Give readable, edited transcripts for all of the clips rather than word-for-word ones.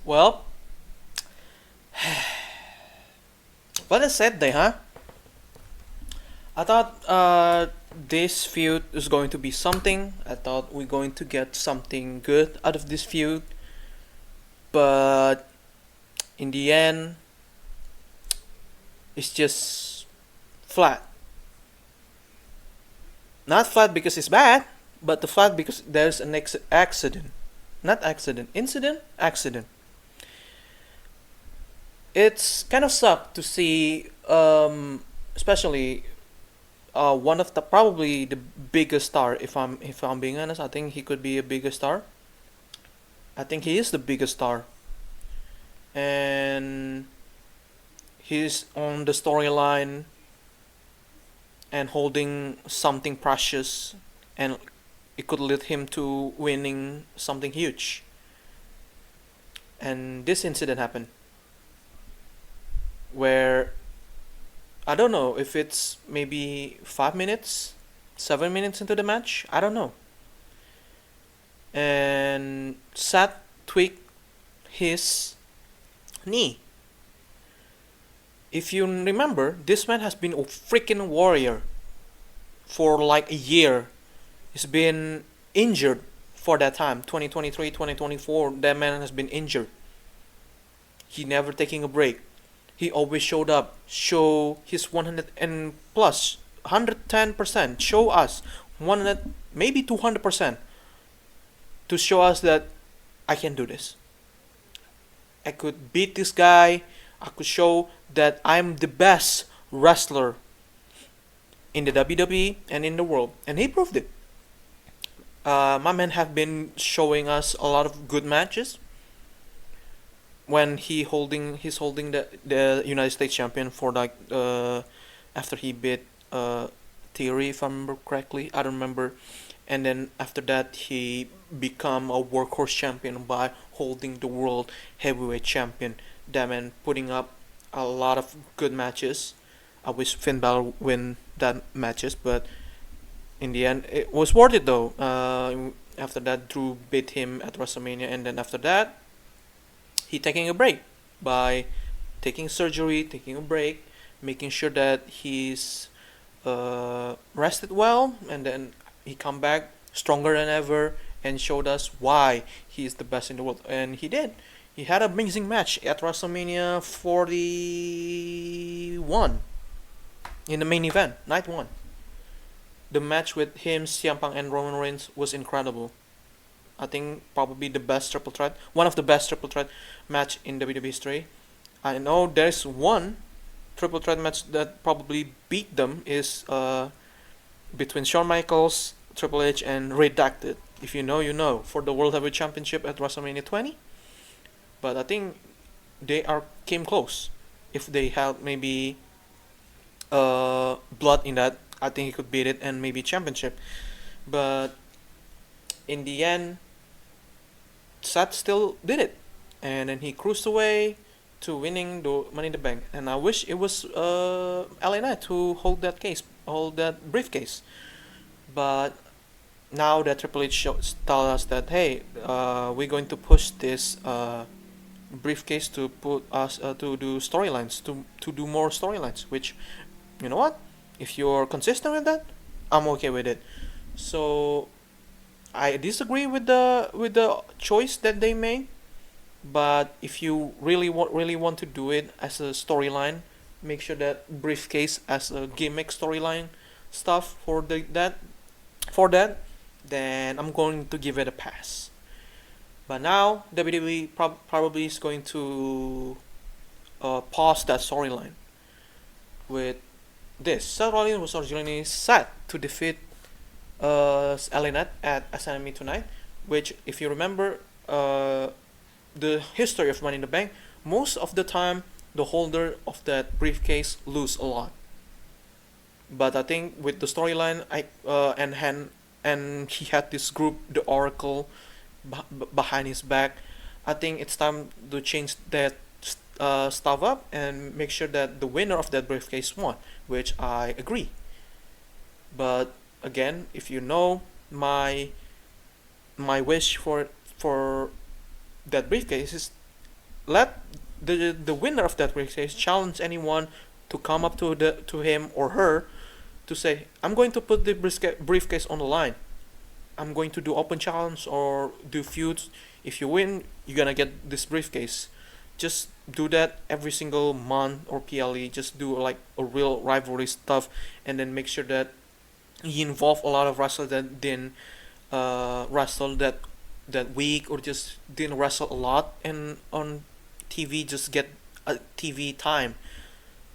Well, what a sad day, huh? I thought this feud is going to be something. I thought we're going to get something good out of this feud, but in the end, it's just flat. Not flat because it's bad, but the flat because there's an accident. Not accident, incident, accident. It's kind of sucked to see, especially one of the probably the biggest star. If I'm being honest, I think he could be a bigger star. I think he is the biggest star, and he's on the storyline and holding something precious, and it could lead him to winning something huge. And this incident happened where I don't know if it's maybe 5 minutes, 7 minutes into the match. I don't know. And Seth tweaked his knee. If you remember, this man has been a freaking warrior for like a year. He's been injured for that time. 2023, 2024, that man has been injured. He never taking a break. He always showed up, show his 100 and plus 110%, show us 100, maybe 200% to show us that I can do this. I could beat this guy. I could show that I'm the best wrestler in the WWE and in the world, and he proved it. My man have been showing us a lot of good matches. When he's holding the United States champion for like after he beat Theory, if I remember correctly. I don't remember. And then after that he become a workhorse champion by holding the world heavyweight champion. That man putting up a lot of good matches. I wish Finn Balor win that matches, but in the end it was worth it though. After that, Drew beat him at WrestleMania, and then after that he taking a break by taking surgery, taking a break, making sure that he's rested well, and then he come back stronger than ever and showed us why he is the best in the world, and he did. He had an amazing match at WrestleMania 41 in the main event, night one. The match with him, CM Punk, and Roman Reigns was incredible. I think probably the best triple threat, one of the best triple threat match in WWE history. I know there's one triple threat match that probably beat them is between Shawn Michaels, Triple H, and Redacted. If you know, you know, for the World Heavyweight Championship at WrestleMania 20. But I think they are came close. If they had maybe blood in that, I think he could beat it and maybe championship. But in the end, Seth still did it, and then he cruised away to winning the Money in the Bank. And I wish it was LA Knight to hold that briefcase. But now that Triple H tell us that hey, we're going to push this briefcase to put us to do storylines, to do more storylines. Which, you know what? If you're consistent with that, I'm okay with it. So I disagree with the choice that they made, but if you really want to do it as a storyline, make sure that briefcase as a gimmick storyline stuff for that, then I'm going to give it a pass. But now WWE probably is going to pause that storyline with this. Seth Rollins was originally set to defeat Elena at SNME tonight, which, if you remember, the history of Money in the Bank, most of the time the holder of that briefcase lose a lot. But I think with the storyline, and he had this group, the Oracle, behind his back. I think it's time to change that stuff up and make sure that the winner of that briefcase won, which I agree. But again, if you know my my wish for that briefcase is let the winner of that briefcase challenge anyone to come up to him or her to say, I'm going to put the briefcase on the line. I'm going to do open challenge or do feuds. If you win, you're gonna get this briefcase. Just do that every single month or PLE. Just do like a real rivalry stuff, and then make sure that you involve a lot of wrestlers that didn't wrestle that week or just didn't wrestle a lot and on TV just get a TV time.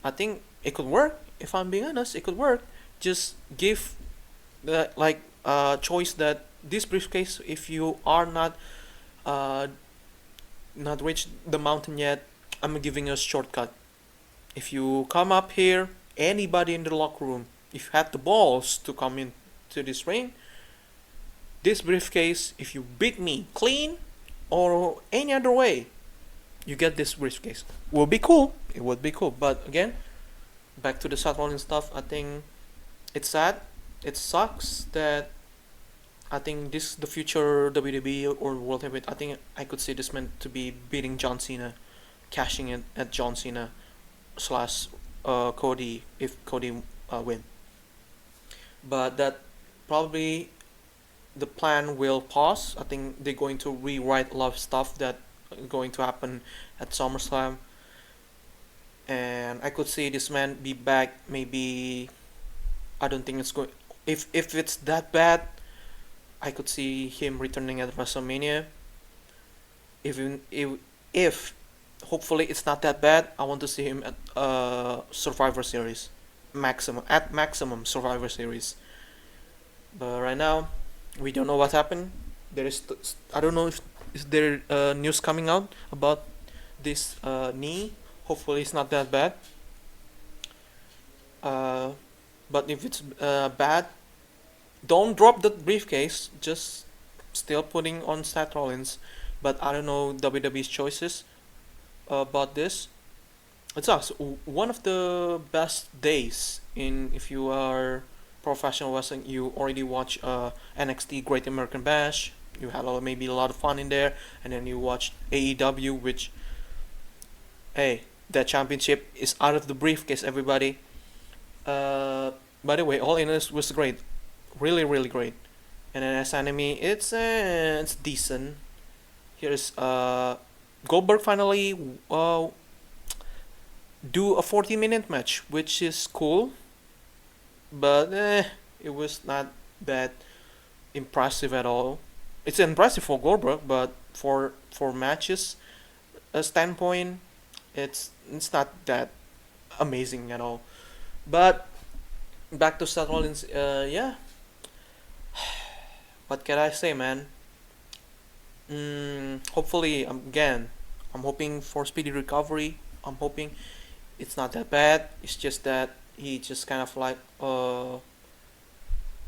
I think it could work. If I'm being honest, it could work. Just give the like choice that this briefcase, if you are uh, not reached the mountain yet, I'm giving you a shortcut. If you come up here, anybody in the locker room, if you had the balls to come in to this ring, this briefcase, if you beat me clean or any other way, you get this briefcase. Will be cool. It would be cool. But again, back to the Seth Rollins stuff. I think it's sad. It sucks that I think this the future WWE or World Heavyweight. I think I could see this man to be beating John Cena, cashing in at John Cena slash Cody if Cody win. But that probably the plan will pause. I think they're going to rewrite a lot of stuff that going to happen at SummerSlam, and I could see this man be back. Maybe I don't think it's going. If it's that bad, I could see him returning at WrestleMania. Even if hopefully it's not that bad, I want to see him at Survivor Series, maximum Survivor Series. But right now, we don't know what happened. I don't know if is there news coming out about this knee. Hopefully it's not that bad. Uh, but if it's bad, don't drop the briefcase. Just still putting on Seth Rollins. But I don't know WWE's choices about this. It sucks. One of the best days in if you are professional wrestling, you already watch NXT Great American Bash. You had maybe a lot of fun in there, and then you watch AEW, which, hey, that championship is out of the briefcase, everybody. By the way, All In was great, really really great. And then as anime, it's decent. Here's Goldberg finally do a 40-minute match, which is cool, but it was not that impressive at all. It's impressive for Goldberg, but for matches standpoint, it's not that amazing at all. But back to Seth Rollins, yeah. What can I say, man? Hopefully, again, I'm hoping for speedy recovery. I'm hoping it's not that bad. It's just that he just kind of like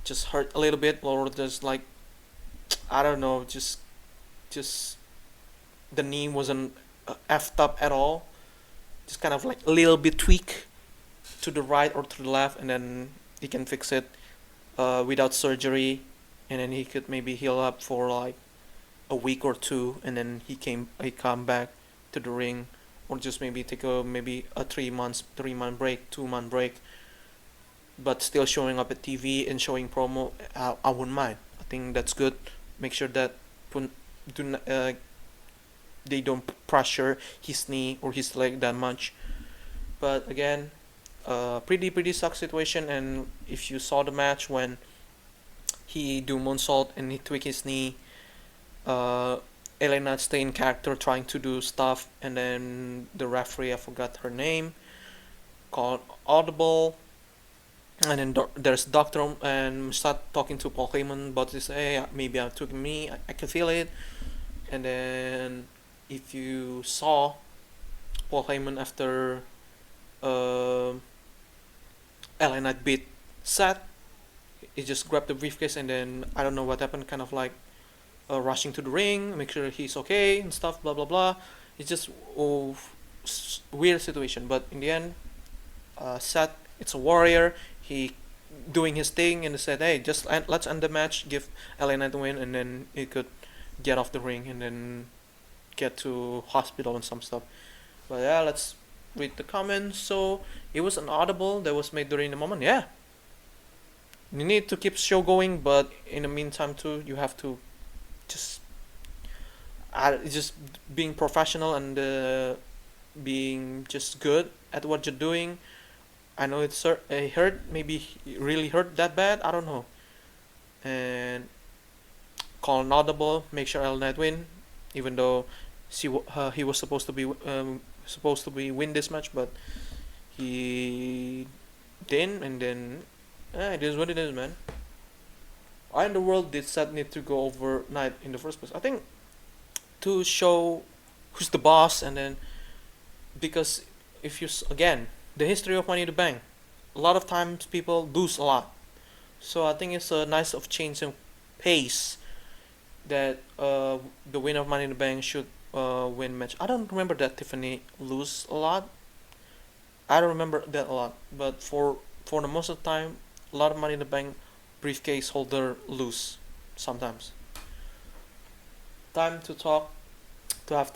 just hurt a little bit, or just like I don't know, just the knee wasn't effed up at all. Just kind of like a little bit tweak to the right or to the left, and then he can fix it without surgery, and then he could maybe heal up for like a week or two, and then he come back to the ring, or just maybe take a maybe a 3 month break, 2 month break, but still showing up at TV and showing promo. I wouldn't mind. I think that's good. Make sure that put, do they don't pressure his knee or his leg that much. But again, pretty suck situation. And if you saw the match when he do moonsault and he tweak his knee, Elena stay in character trying to do stuff, and then the referee, I forgot her name, called audible, and then there's doctor and start talking to Paul Heyman about this. Hey, maybe I'm tweaking me. I can feel it. And then if you saw Paul Heyman after uh, Elena beat Seth, he just grabbed the briefcase, and then I don't know what happened. Kind of like rushing to the ring, make sure he's okay and stuff, blah blah blah. It's just weird situation, but in the end, Seth, it's a warrior. He doing his thing and said, "Hey, let's end the match, give LA Knight the win, and then he could get off the ring and then get to hospital and some stuff." But yeah, let's read the comments. So it was an audible that was made during the moment. Yeah, you need to keep show going, but in the meantime too, you have to just just being professional and being just good at what you're doing. I know it hurt, maybe really hurt that bad. I don't know. And call an audible, make sure L Knight win, even though he was supposed to be win this match, but he didn't. And then it is what it is, man. Why in the world did Seth need to go over Knight in the first place? I think to show who's the boss, and then because if you again the history of Money in the Bank, a lot of times people lose a lot, so I think it's a nice of change in pace that the winner of Money in the Bank should win match. I don't remember that Tiffany lose a lot. I don't remember that a lot, but for the most of the time, a lot of Money in the Bank briefcase holder lose sometimes. Time to talk to have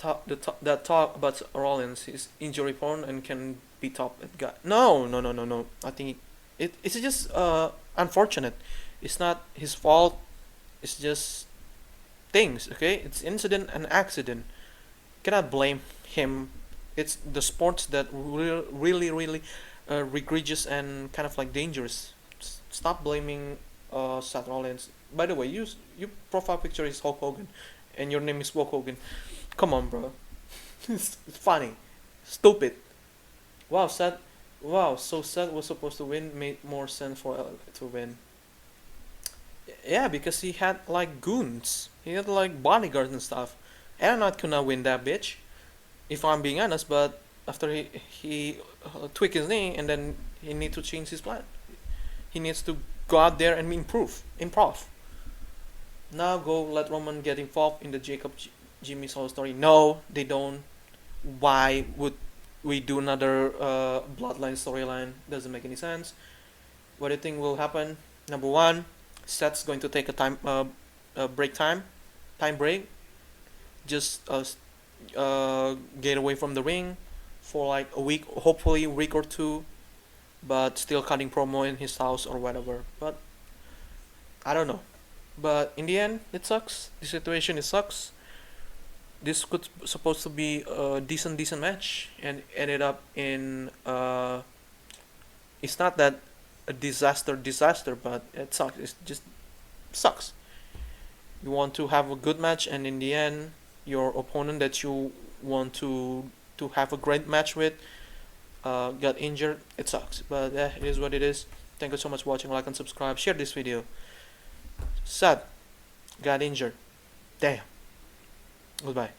that talk about Rollins. He's injury prone and can be top at guy. No, no, no, no, no. I think it's just unfortunate. It's not his fault. It's just things. Okay, it's incident and accident. Cannot blame him. It's the sports that really, really egregious and kind of like dangerous. Stop blaming Seth Rollins. By the way, your profile picture is Hulk Hogan, and your name is Hulk Hogan. Come on, bro. It's funny, stupid. Wow, Seth. Wow, so Seth was supposed to win. Made more sense for to win. Yeah, because he had like goons. He had like bodyguards and stuff. And not gonna win that bitch, if I'm being honest. But after he tweaked his knee, and then he need to change his plan. He needs to go out there and improv. Now go let Roman get involved in the Jimmy Solo story. No, they don't. Why would we do another bloodline storyline? Doesn't make any sense. What do you think will happen? Number one, Seth's going to take a time break, just get away from the ring for like a week, hopefully a week or two, but still cutting promo in his house or whatever. But I don't know. But in the end, it sucks. The situation, it sucks. This could supposed to be a decent match, and ended up in it's not that a disaster, but it sucks. It just sucks. You want to have a good match, and in the end, your opponent that you want to have a great match with got injured. It sucks, but yeah, it is what it is. Thank you so much for watching. Like and subscribe. Share this video. Sad, got injured. Damn. Goodbye.